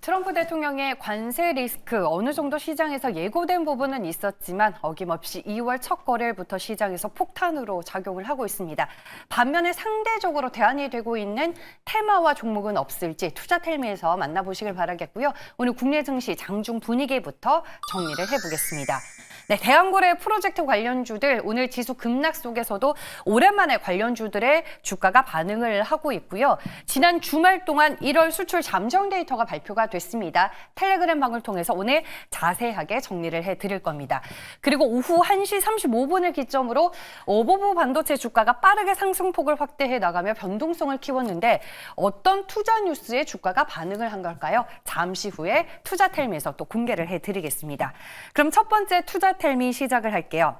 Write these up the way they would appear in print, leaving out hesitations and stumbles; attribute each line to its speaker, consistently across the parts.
Speaker 1: 트럼프 대통령의 관세 리스크 어느 정도 시장에서 예고된 부분은 있었지만 어김없이 2월 첫 거래일부터 시장에서 폭탄으로 작용을 하고 있습니다. 반면에 상대적으로 대안이 되고 있는 테마와 종목은 없을지 투자텔미에서 만나보시길 바라겠고요. 오늘 국내 증시 장중 분위기부터 정리를 해보겠습니다. 네, 대왕거래 프로젝트 관련주들 오늘 지수 급락 속에서도 오랜만에 관련주들의 주가가 반응을 하고 있고요. 지난 주말 동안 1월 수출 잠정 데이터가 발표가 됐습니다. 텔레그램 방을 통해서 오늘 자세하게 정리를 해드릴 겁니다. 그리고 오후 1시 35분을 기점으로 어버브 반도체 주가가 빠르게 상승폭을 확대해 나가며 변동성을 키웠는데 어떤 투자 뉴스에 주가가 반응을 한 걸까요? 잠시 후에 투자텔미에서 또 공개를 해드리겠습니다. 그럼 첫 번째 투자텔미 시작을 할게요.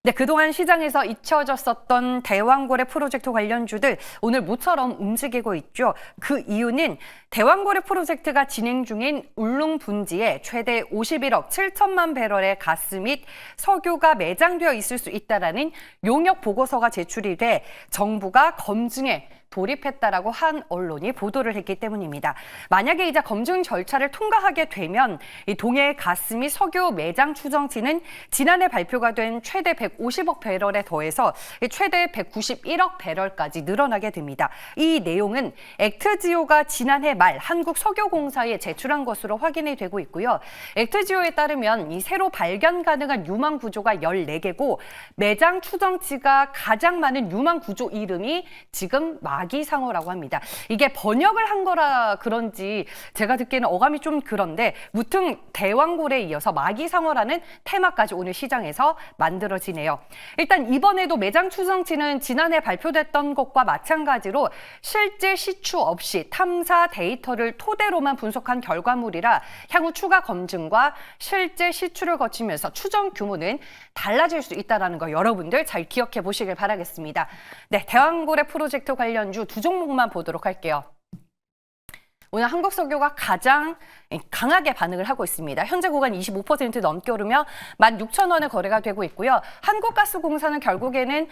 Speaker 1: 네, 그동안 시장에서 잊혀졌었던 대왕거래 프로젝트 관련주들 오늘 모처럼 움직이고 있죠. 그 이유는 대왕거래 프로젝트가 진행 중인 울릉 분지에 최대 51억 7천만 배럴의 가스 및 석유가 매장되어 있을 수 있다라는 용역 보고서가 제출이 돼 정부가 검증에 돌입했다라고 한 언론이 보도를 했기 때문입니다. 만약에 이제 검증 절차를 통과하게 되면 이 동해 가스 및 석유 매장 추정치는 지난해 발표가 된 최대 150억 배럴에 더해서 최대 191억 배럴까지 늘어나게 됩니다. 이 내용은 액트지오가 지난해 말 한국석유공사에 제출한 것으로 확인이 되고 있고요. 액트지오에 따르면 이 새로 발견 가능한 유망 구조가 14개고 매장 추정치가 가장 많은 유망 구조 이름이 지금 마기상어라고 합니다. 이게 번역을 한 거라 그런지 제가 듣기에는 어감이 좀 그런데 무튼 대왕고래에 이어서 마기상어라는 테마까지 오늘 시장에서 만들어지네요. 일단 이번에도 매장 추정치는 지난해 발표됐던 것과 마찬가지로 실제 시추 없이 탐사 데이터를 토대로만 분석한 결과물이라 향후 추가 검증과 실제 시추를 거치면서 추정 규모는 달라질 수 있다는 거 여러분들 잘 기억해 보시길 바라겠습니다. 네, 대왕고래 프로젝트 관련주 두 종목만 보도록 할게요. 오늘 한국석유가 가장 강하게 반응을 하고 있습니다. 현재 구간 25% 넘게 오르며 16,000원에 거래가 되고 있고요. 한국가스공사는 결국에는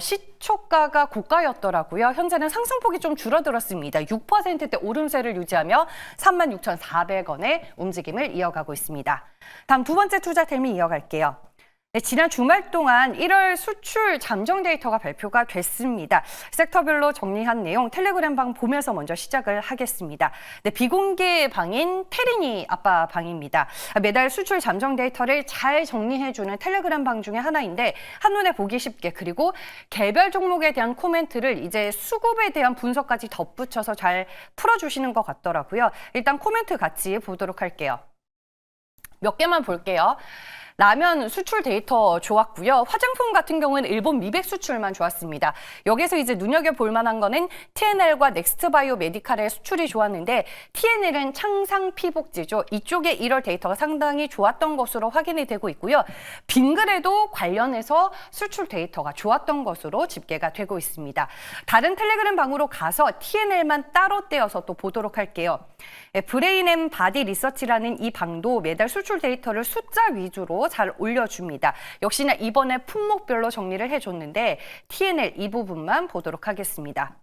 Speaker 1: 시초가가 고가였더라고요. 현재는 상승폭이 좀 줄어들었습니다. 6%대 오름세를 유지하며 36,400원의 움직임을 이어가고 있습니다. 다음 두 번째 투자텔미 이어갈게요. 네, 지난 주말 동안 1월 수출 잠정 데이터가 발표가 됐습니다. 섹터별로 정리한 내용 텔레그램 방 보면서 먼저 시작을 하겠습니다. 네, 비공개 방인 테리니 아빠 방입니다. 매달 수출 잠정 데이터를 잘 정리해주는 텔레그램 방 중에 하나인데 한눈에 보기 쉽게 그리고 개별 종목에 대한 코멘트를 이제 수급에 대한 분석까지 덧붙여서 잘 풀어주시는 것 같더라고요. 일단 코멘트 같이 보도록 할게요. 몇 개만 볼게요. 라면 수출 데이터 좋았고요. 화장품 같은 경우는 일본 미백 수출만 좋았습니다. 여기서 이제 눈여겨볼 만한 거는 TNL과 넥스트바이오 메디칼의 수출이 좋았는데 TNL은 창상 피복제죠. 이쪽의 1월 데이터가 상당히 좋았던 것으로 확인이 되고 있고요. 빙그레도 관련해서 수출 데이터가 좋았던 것으로 집계가 되고 있습니다. 다른 텔레그램 방으로 가서 TNL만 따로 떼어서 또 보도록 할게요. 브레인 앤 바디 리서치라는 이 방도 매달 수출 데이터를 숫자 위주로 잘 올려줍니다. 역시나 이번에 품목별로 정리를 해줬는데 TNL 이 부분만 보도록 하겠습니다.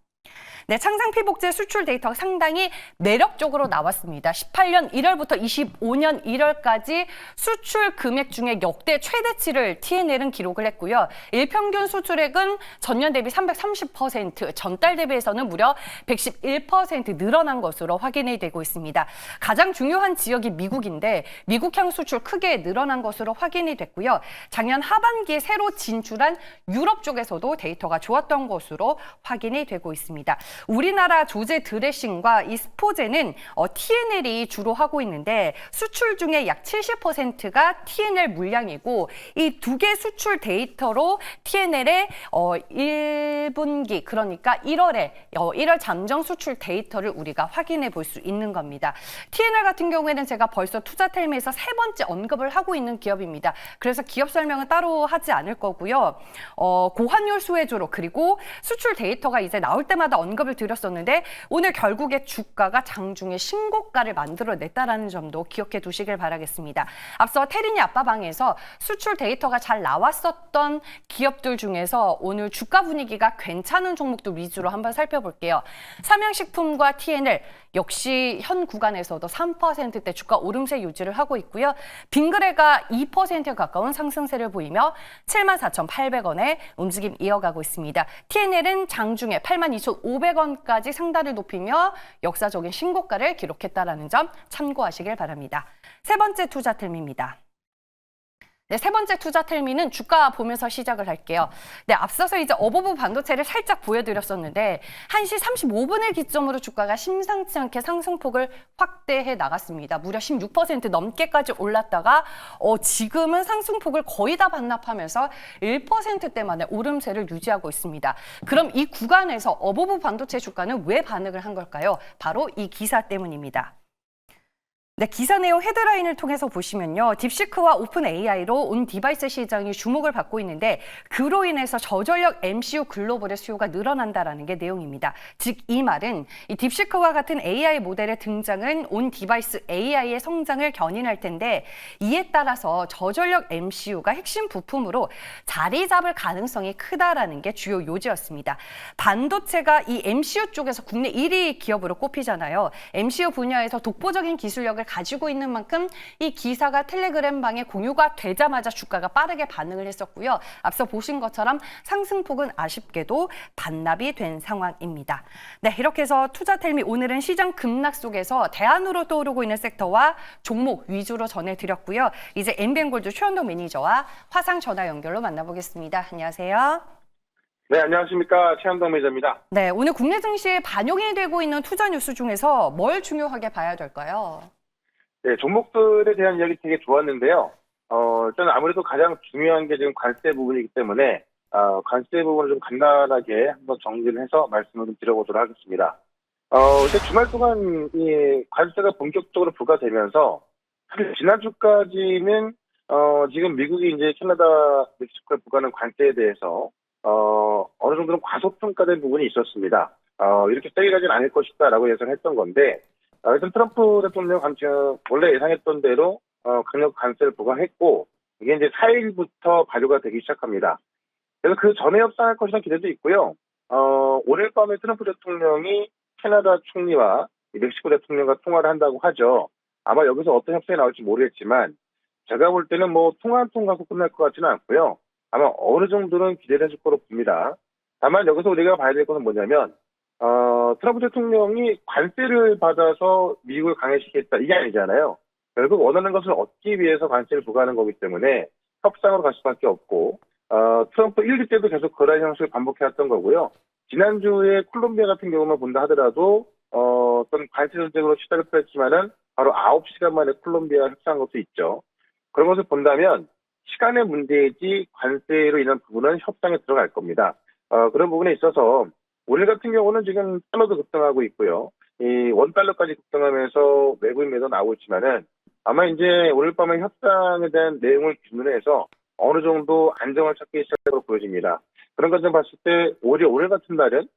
Speaker 1: 네, 창상 피복제 수출 데이터가 상당히 매력적으로 나왔습니다. 18년 1월부터 25년 1월까지 수출 금액 중에 역대 최대치를 TNL은 기록을 했고요. 일평균 수출액은 전년 대비 330%, 전달 대비해서는 무려 111% 늘어난 것으로 확인이 되고 있습니다. 가장 중요한 지역이 미국인데 미국향 수출 크게 늘어난 것으로 확인이 됐고요. 작년 하반기에 새로 진출한 유럽 쪽에서도 데이터가 좋았던 것으로 확인이 되고 있습니다. 우리나라 조제 드레싱과 이 스포제는 TNL이 주로 하고 있는데 수출 중에 약 70%가 TNL 물량이고 이 두 개 수출 데이터로 TNL의 1분기 그러니까 1월에 1월 잠정 수출 데이터를 우리가 확인해 볼 수 있는 겁니다. TNL 같은 경우에는 제가 벌써 투자텔미에서 세 번째 언급을 하고 있는 기업입니다. 그래서 기업 설명은 따로 하지 않을 거고요. 고환율 수혜주로 그리고 수출 데이터가 이제 나올 때마다 언급을 언급을 드렸었는데 오늘 결국에 주가가 장중에 신고가를 만들어냈다라는 점도 기억해 두시길 바라겠습니다. 앞서 테린이 앞바방에서 수출 데이터가 잘 나왔었던 기업들 중에서 오늘 주가 분위기가 괜찮은 종목들 위주로 한번 살펴볼게요. 삼양식품과 TNL 역시 현 구간에서도 3%대 주가 오름세 유지를 하고 있고요. 빙그레가 2%에 가까운 상승세를 보이며 74,800원에 움직임 이어가고 있습니다. TNL은 장중에 82,500원까지 상단을 높이며 역사적인 신고가를 기록했다는 점 참고하시길 바랍니다. 세 번째 투자 텔미입니다. 네, 세 번째 투자 텔미는 주가 보면서 시작을 할게요. 네, 앞서서 이제 어버브 반도체를 살짝 보여드렸었는데 1시 35분을 기점으로 주가가 심상치 않게 상승폭을 확대해 나갔습니다. 무려 16% 넘게까지 올랐다가 지금은 상승폭을 거의 다 반납하면서 1%대만의 오름세를 유지하고 있습니다. 그럼 이 구간에서 어버브 반도체 주가는 왜 반응을 한 걸까요? 바로 이 기사 때문입니다. 네, 기사 내용 헤드라인을 통해서 보시면요. 딥시크와 오픈 AI로 온 디바이스 시장이 주목을 받고 있는데 그로 인해서 저전력 MCU 글로벌의 수요가 늘어난다라는 게 내용입니다. 즉 이 말은 이 딥시크와 같은 AI 모델의 등장은 온 디바이스 AI의 성장을 견인할 텐데 이에 따라서 저전력 MCU가 핵심 부품으로 자리 잡을 가능성이 크다라는 게 주요 요지였습니다. 반도체가 이 MCU 쪽에서 국내 1위 기업으로 꼽히잖아요. MCU 분야에서 독보적인 기술력을 가지고 있는 만큼 이 기사가 텔레그램방에 공유가 되자마자 주가가 빠르게 반응을 했었고요. 앞서 보신 것처럼 상승폭은 아쉽게도 반납이 된 상황입니다. 네, 이렇게 해서 투자텔미 오늘은 시장 급락 속에서 대안으로 떠오르고 있는 섹터와 종목 위주로 전해드렸고요. 이제 MBN골드 최현동 매니저와 화상 전화 연결로 만나보겠습니다. 안녕하세요.
Speaker 2: 네, 안녕하십니까. 최현동 매니저입니다.
Speaker 1: 네, 오늘 국내 증시에 반영이 되고 있는 투자 뉴스 중에서 뭘 중요하게 봐야 될까요?
Speaker 2: 네, 종목들에 대한 이야기 되게 좋았는데요. 일단 아무래도 가장 중요한 게 지금 관세 부분이기 때문에, 관세 부분을 좀 간단하게 한번 정리를 해서 말씀을 좀 드려보도록 하겠습니다. 일단 주말 동안 이 관세가 본격적으로 부과되면서, 사실 지난주까지는, 지금 미국이 이제 캐나다, 멕시코에 부과하는 관세에 대해서, 어느 정도는 과소평가된 부분이 있었습니다. 이렇게 세게 가진 않을 것이다라고 예상을 했던 건데, 일단 트럼프 대통령 원래 예상했던 대로 강력 관세를 부과했고 이게 이제 4일부터 발효가 되기 시작합니다. 그래서 그 전에 협상할 것이라는 기대도 있고요. 오늘 밤에 트럼프 대통령이 캐나다 총리와 멕시코 대통령과 통화를 한다고 하죠. 아마 여기서 어떤 협상이 나올지 모르겠지만 제가 볼 때는 뭐 통화 한 통 갖고 끝날 것 같지는 않고요. 아마 어느 정도는 기대를 해줄 거로 봅니다. 다만 여기서 우리가 봐야 될 것은 뭐냐면 트럼프 대통령이 관세를 받아서 미국을 강해시키겠다 이게 아니잖아요. 결국 원하는 것을 얻기 위해서 관세를 부과하는 거기 때문에 협상으로 갈 수밖에 없고 트럼프 1기 때도 계속 그런 형식을 반복해왔던 거고요. 지난주에 콜롬비아 같은 경우만 본다 하더라도 어떤 관세 전쟁으로 시작을 펼치면은 바로 9시간 만에 콜롬비아 협상한 것도 있죠. 그런 것을 본다면 시간의 문제이지 관세로 인한 부분은 협상에 들어갈 겁니다. 그런 부분에 있어서 오늘 같은 경우는 지금 달러도 급등하고 있고요. 이 원달러까지 급등하면서 외국인 매도 나오고 있지만은 아마 이제 오늘 밤에 협상에 대한 내용을 기준으로 해서 어느 정도 안정을 찾기 시작으로 보여집니다. 그런 것을 봤을 때 오히려 오늘 같은 날은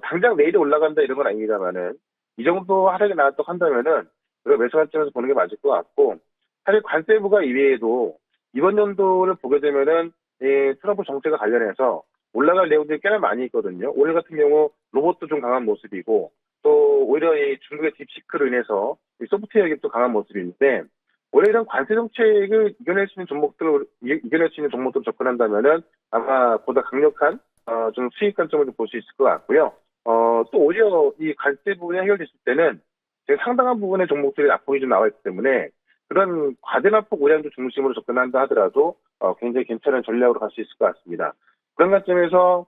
Speaker 2: 당장 내일이 올라간다 이런 건 아닙니다만은 이 정도 하락이 나왔다고 한다면은 우리가 매수 관점에서 보는 게 맞을 것 같고 사실 관세 부과 이외에도 이번 연도를 보게 되면은 이 트럼프 정책과 관련해서 올라갈 내용들이 꽤나 많이 있거든요. 오늘 같은 경우 로봇도 좀 강한 모습이고 또 오히려 이 중국의 딥시크로 인해서 소프트웨어 기업도 강한 모습인데 올해 이런 관세 정책을 이겨낼 수 있는 종목들을 접근한다면은 아마 보다 강력한 좀 수익 관점을 볼 수 있을 것 같고요. 또 오히려 이 관세 부분이 해결됐을 때는 상당한 부분의 종목들이 낙폭이 좀 나와 있기 때문에 그런 과대납폭 우량주 중심으로 접근한다 하더라도 굉장히 괜찮은 전략으로 갈 수 있을 것 같습니다. 그런 관점에서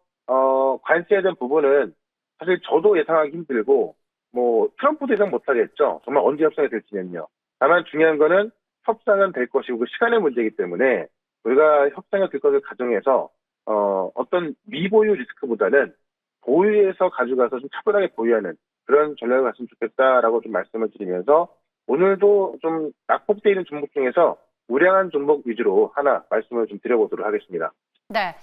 Speaker 2: 관세에 대한 부분은 사실 저도 예상하기 힘들고 뭐 트럼프도 예상 못하겠죠. 정말 언제 협상이 될지는요. 다만 중요한 거는 협상은 될 것이고 그 시간의 문제이기 때문에 우리가 협상이 될 것을 가정해서 어떤 미보유 리스크보다는 보유해서 가져가서 좀 차분하게 보유하는 그런 전략을 갔으면 좋겠다라고 좀 말씀을 드리면서 오늘도 좀 낙폭되어 있는 종목 중에서 우량한 종목 위주로 하나 말씀을 좀 드려보도록 하겠습니다.
Speaker 1: 네.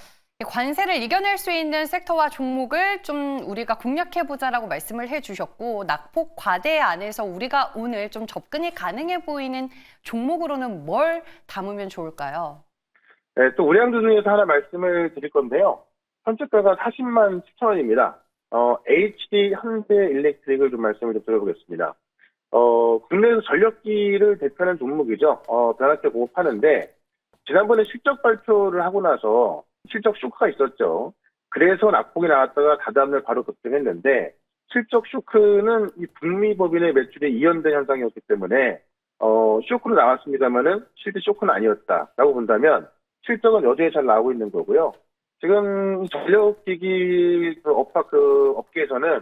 Speaker 1: 관세를 이겨낼 수 있는 섹터와 종목을 좀 우리가 공략해보자라고 말씀을 해주셨고, 낙폭 과대 안에서 우리가 오늘 좀 접근이 가능해 보이는 종목으로는 뭘 담으면 좋을까요?
Speaker 2: 네, 또 우량주 중에서 하나 말씀을 드릴 건데요. 현재가가 40만 7천 원입니다. HD 현대일렉트릭을 좀 말씀을 좀 드려보겠습니다. 국내에서 전력기를 대표하는 종목이죠. 변압기 공급하는데, 지난번에 실적 발표를 하고 나서 실적 쇼크가 있었죠. 그래서 낙폭이 나왔다가 다다음날 바로 급등했는데, 실적 쇼크는 이 북미 법인의 매출이 이연된 현상이었기 때문에, 쇼크로 나왔습니다만은 실제 쇼크는 아니었다라고 본다면, 실적은 여전히 잘 나오고 있는 거고요. 지금 이 전력기기 업계에서는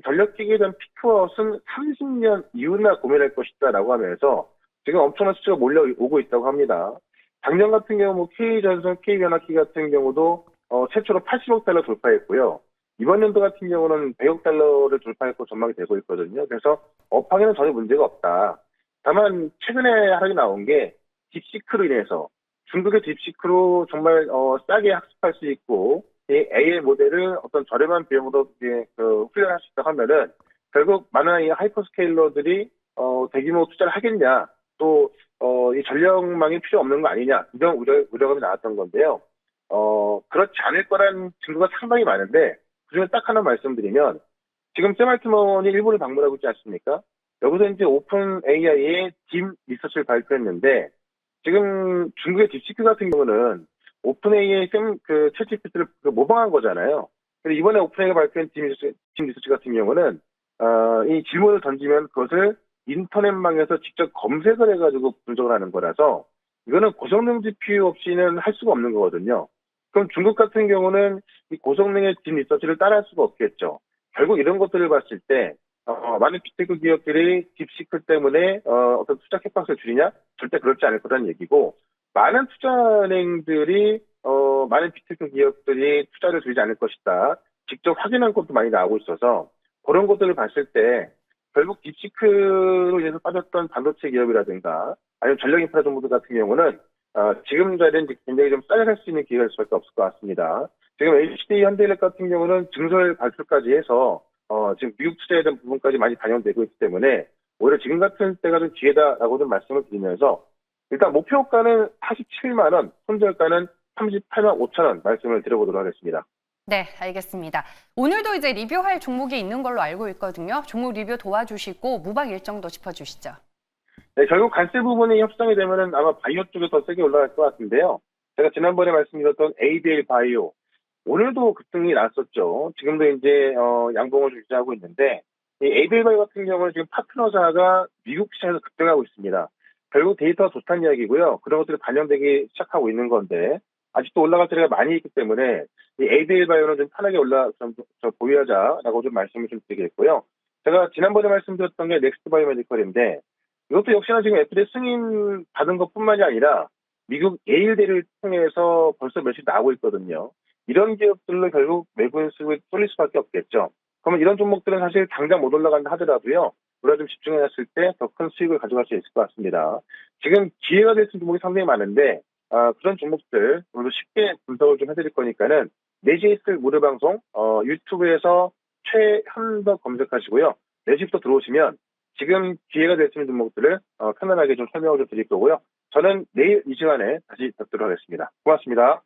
Speaker 2: 전력기기에 대한 피크아웃은 30년 이후나 고민할 것이다라고 하면서 지금 엄청난 수치가 몰려오고 있다고 합니다. 작년 같은 경우 뭐 K전선, K변압기 같은 경우도 최초로 80억 달러 돌파했고요. 이번 연도 같은 경우는 100억 달러를 돌파했고 전망이 되고 있거든요. 그래서 업황에는 전혀 문제가 없다. 다만 최근에 하락이 나온 게 딥시크로 인해서 중국의 딥시크로 정말 싸게 학습할 수 있고 이 AI 모델을 어떤 저렴한 비용으로 훈련할 수 있다고 하면은 결국 많은 이 하이퍼스케일러들이 대규모 투자를 하겠냐 또 이 전력망이 필요 없는 거 아니냐 이런 우려감이 나왔던 건데요. 그렇지 않을 거란 증거가 상당히 많은데 그중에 딱 하나 말씀드리면 지금 샘 알트먼이 일본을 방문하고 있지 않습니까? 여기서 이제 오픈 AI의 딥 리서치를 발표했는데 지금 중국의 딥시크 같은 경우는 오픈 AI 챗 GPT를 모방한 거잖아요. 근데 이번에 오픈 AI가 발표한 딥 리서치 같은 경우는 이 질문을 던지면 그것을 인터넷망에서 직접 검색을 해가지고 분석을 하는 거라서 이거는 고성능 GPU 없이는 할 수가 없는 거거든요. 그럼 중국 같은 경우는 이 고성능의 딥 리서치를 따라할 수가 없겠죠. 결국 이런 것들을 봤을 때 많은 빅테크 기업들이 딥시크 때문에 어떤 투자 캡박스를 줄이냐? 절대 그렇지 않을 거라는 얘기고 많은 투자은행들이 많은 빅테크 기업들이 투자를 줄이지 않을 것이다. 직접 확인한 것도 많이 나오고 있어서 그런 것들을 봤을 때 결국 딥시크로 인해서 빠졌던 반도체 기업이라든가 아니면 전력 인프라 정보들 같은 경우는 지금 자리는 굉장히 좀 싸게 살 수 있는 기회가 있을 수밖에 없을 것 같습니다. 지금 HD 현대일렉 같은 경우는 증설 발표까지 해서 지금 미국 투자에 대한 부분까지 많이 반영되고 있기 때문에 오히려 지금 같은 때가 좀 기회다라고 좀 말씀을 드리면서 일단 목표가는 47만 원, 손절가는 38만 5천 원 말씀을 드려보도록 하겠습니다.
Speaker 1: 네, 알겠습니다. 오늘도 이제 리뷰할 종목이 있는 걸로 알고 있거든요. 종목 리뷰 도와주시고 무방 일정도 짚어주시죠.
Speaker 2: 네, 결국 관세 부분이 협상이 되면은 아마 바이오 쪽에 더 세게 올라갈 것 같은데요. 제가 지난번에 말씀드렸던 ABL 바이오 오늘도 급등이 났었죠. 지금도 이제 양봉을 유지하고 있는데 이 ABL 바이오 같은 경우는 지금 파트너사가 미국 시장에서 급등하고 있습니다. 결국 데이터가 좋다는 이야기고요. 그런 것들이 반영되기 시작하고 있는 건데 아직도 올라갈 자리가 많이 있기 때문에 이 ABL 바이오는 좀 편하게 보유하자라고 좀 말씀을 좀 드리겠고요. 제가 지난번에 말씀드렸던 게 넥스트 바이오메디컬인데 이것도 역시나 지금 FDA 승인 받은 것뿐만이 아니라 미국 예일대를 통해서 벌써 며칠 나오고 있거든요. 이런 기업들로 결국 외국인 수익을 쏠릴 수밖에 없겠죠. 그러면 이런 종목들은 사실 당장 못 올라간다 하더라도요. 우리가 좀 집중해놨을 때 더 큰 수익을 가져갈 수 있을 것 같습니다. 지금 기회가 될 수 있는 종목이 상당히 많은데 그런 종목들 오늘도 쉽게 분석을 좀 해드릴 거니까는 내지스 무료 방송 유튜브에서 최현덕 검색하시고요. 4시부터 들어오시면 지금 기회가 될 수 있는 종목들을 편안하게 좀 설명을 좀 드릴 거고요. 저는 내일 이 시간에 다시 뵙도록 하겠습니다. 고맙습니다.